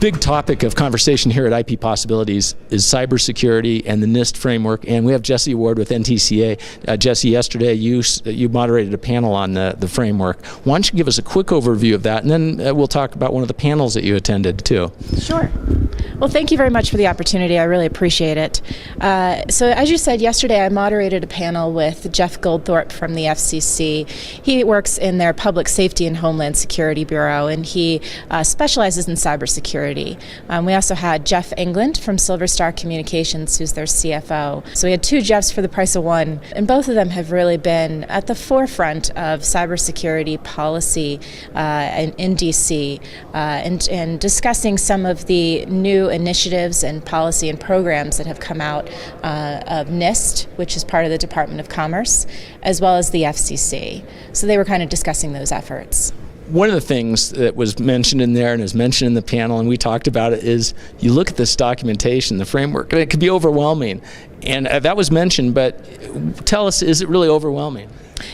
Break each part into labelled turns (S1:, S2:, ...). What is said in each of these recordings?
S1: big topic of conversation here at IP Possibilities is cybersecurity and the NIST framework, and we have Jesse Ward with NTCA. Jesse, yesterday you moderated a panel on the framework. Why don't you give us a quick overview of that, and then we'll talk about one of the panels that you attended too.
S2: Sure. Well, thank you very much for the opportunity. I really appreciate it. So as you said, yesterday I moderated a panel with Jeff Goldthorpe from the FCC. He works in their Public Safety and Homeland Security Bureau, and he specializes in cybersecurity. We also had Jeff England from Silver Star Communications, who's their CFO. So we had two Jeffs for the price of one, and both of them have really been at the forefront of cybersecurity policy in DC and discussing some of the new initiatives and policy and programs that have come out of NIST, which is part of the Department of Commerce, as well as the FCC. So they were kind of discussing those efforts.
S1: One of the things that was mentioned in there and is mentioned in the panel, and we talked about it, is you look at this documentation, the framework, and it could be overwhelming. And that was mentioned, but tell us, is it really overwhelming?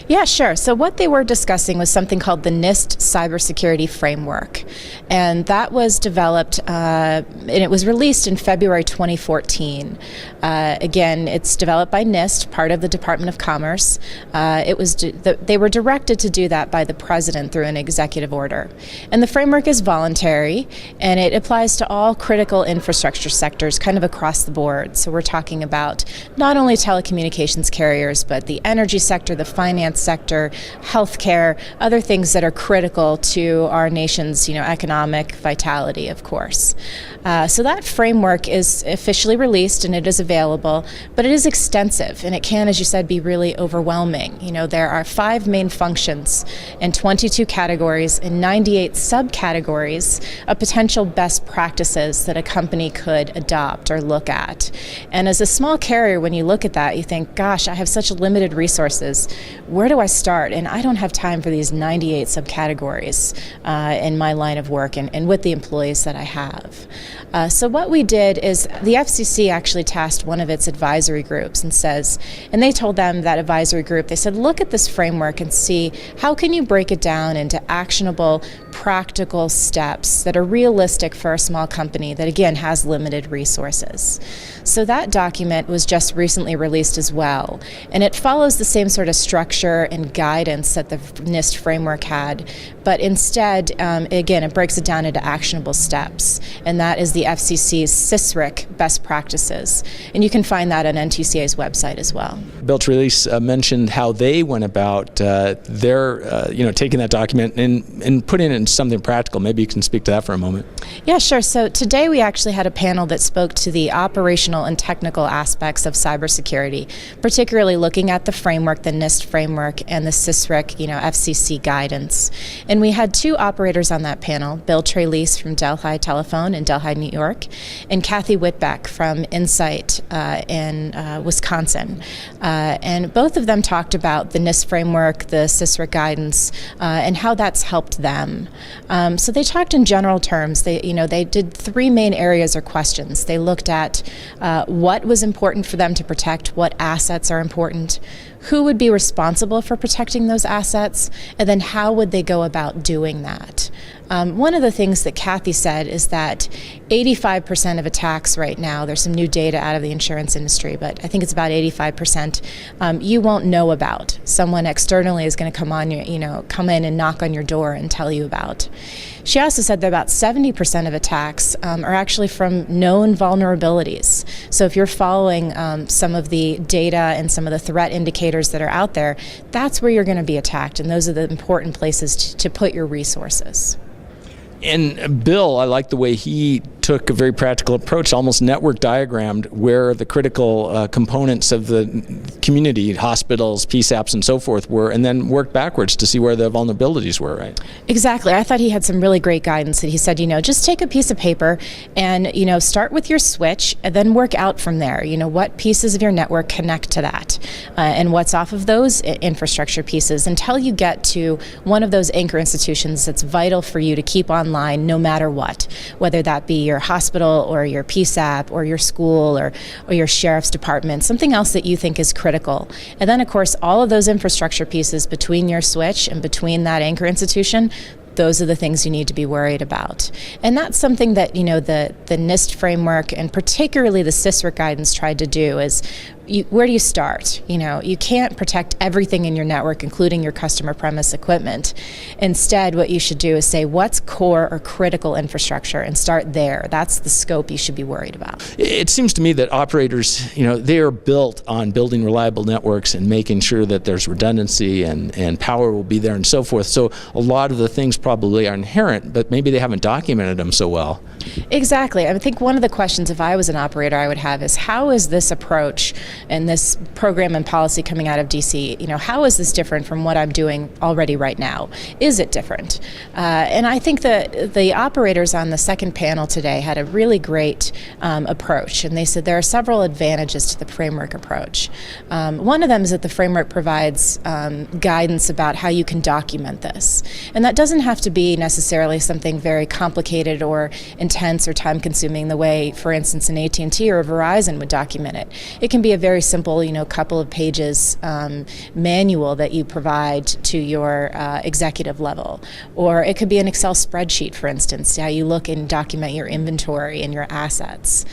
S2: Yeah, sure. So what they were discussing was something called the NIST Cybersecurity Framework. And that was developed, and it was released in February 2014. Again, it's developed by NIST, part of the Department of Commerce. They were directed to do that by the President through an executive order. And the framework is voluntary, and it applies to all critical infrastructure sectors kind of across the board. So we're talking about not only telecommunications carriers, but the energy sector, the finance sector, healthcare, other things that are critical to our nation's, economic vitality, of course. So that framework is officially released and it is available, but it is extensive and it can, as you said, be really overwhelming. There are 5 main functions and 22 categories and 98 subcategories of potential best practices that a company could adopt or look at. And as a small carrier, when you look at that, you think, gosh, I have such limited resources. Where do I start? And I don't have time for these 98 subcategories in my line of work and with the employees that I have. So what we did is the FCC actually tasked one of its advisory groups and they told them, that advisory group, they said, look at this framework and see how can you break it down into actionable, practical steps that are realistic for a small company that, again, has limited resources. So that document was just recently released as well, and it follows the same sort of structure and guidance that the NIST framework had, but instead, again, it breaks it down into actionable steps, and that is the FCC's CISRIC best practices, and you can find that on NTCA's website as well.
S1: Bill Trelease mentioned how they went about taking that document and putting it into something practical. Maybe you can speak to that for a moment.
S2: Yeah, sure. So today we actually had a panel that spoke to the operational and technical aspects of cybersecurity, particularly looking at the framework, the NIST framework, and the CISRIC, FCC guidance. And we had 2 operators on that panel, Bill Trelease from Delhi Telephone in Delhi, New York, and Kathy Whitbeck from Insight in Wisconsin. And both of them talked about the NIST framework, the CISRIC guidance, and how that's helped them. So they talked in general terms. They did 3 main areas or questions. They looked at what was important for them to protect, what assets are important, who would be responsible for protecting those assets, and then how would they go about doing that. One of the things that Kathy said is that 85% of attacks right now, there's some new data out of the insurance industry, but I think it's about 85%, you won't know about. Someone externally is going to come in and knock on your door and tell you about. She also said that about 70% of attacks are actually from known vulnerabilities. So if you're following some of the data and some of the threat indicators that are out there, that's where you're going to be attacked, and those are the important places to put your resources.
S1: And Bill, I like the way he took a very practical approach, almost network diagrammed where the critical components of the community, hospitals, PSAPs, and so forth were, and then worked backwards to see where the vulnerabilities were, right?
S2: Exactly. I thought he had some really great guidance. That he said, just take a piece of paper and, start with your switch and then work out from there. What pieces of your network connect to that and what's off of those infrastructure pieces until you get to one of those anchor institutions that's vital for you to keep online no matter what, whether that be your hospital or your PSAP or your school or your sheriff's department, something else that you think is critical. And then, of course, all of those infrastructure pieces between your switch and between that anchor institution, those are the things you need to be worried about. And that's something that, the NIST framework and particularly the CISRIC guidance tried to do is, where do you start? You can't protect everything in your network, including your customer premise equipment. Instead, what you should do is say, what's core or critical infrastructure, and start there. That's the scope you should be worried about.
S1: It seems to me that operators, they are built on building reliable networks and making sure that there's redundancy and power will be there and so forth. So a lot of the things probably are inherent, but maybe they haven't documented them so well.
S2: Exactly. I think one of the questions, if I was an operator, I would have is, how is this approach and this program and policy coming out of DC, how is this different from what I'm doing already right now? Is it different? And I think the operators on the second panel today had a really great approach, and they said there are several advantages to the framework approach. One of them is that the framework provides guidance about how you can document this. And that doesn't have to be necessarily something very complicated or intense or time-consuming the way, for instance, an AT&T or a Verizon would document it. It can be a very simple, couple of pages manual that you provide to your executive level. Or it could be an Excel spreadsheet, for instance, how you look and document your inventory and your assets.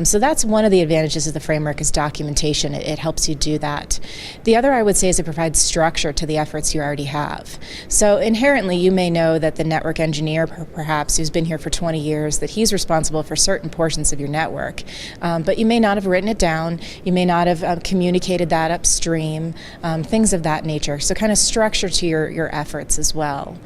S2: So that's one of the advantages of the framework is documentation. It helps you do that. The other, I would say, is it provides structure to the efforts you already have. So inherently, you may know that the network engineer, perhaps, who's been here for 20 years, that he's responsible for certain portions of your network. But you may not have written it down. You may not have communicated that upstream, things of that nature. So kind of structure to your efforts as well.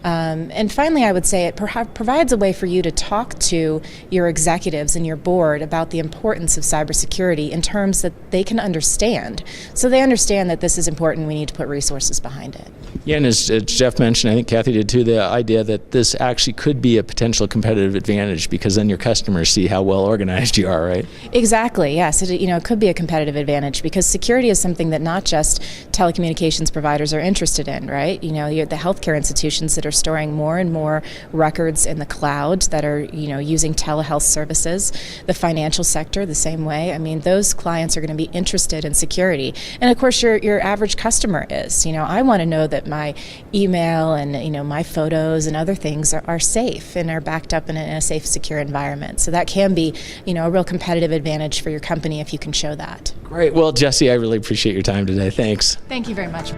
S2: And finally, I would say it provides a way for you to talk to your executives and your board about the importance of cybersecurity in terms that they can understand. So they understand that this is important, we need to put resources behind it.
S1: Yeah, and as Jeff mentioned, I think Kathy did too, the idea that this actually could be a potential competitive advantage because then your customers see how well organized you are, right?
S2: Exactly, yes. It could be a competitive advantage because security is something that not just telecommunications providers are interested in, right? You're the healthcare institutions that are storing more and more records in the cloud that are, using telehealth services. The financial sector, the same way. Those clients are going to be interested in security. And of course, your average customer is. I want to know that my email and, my photos and other things are safe and are backed up in a safe, secure environment. So that can be, a real competitive advantage for your company if you can show that.
S1: Great. Well, Jesse, I really appreciate your time today. Thanks.
S2: Thank you very much.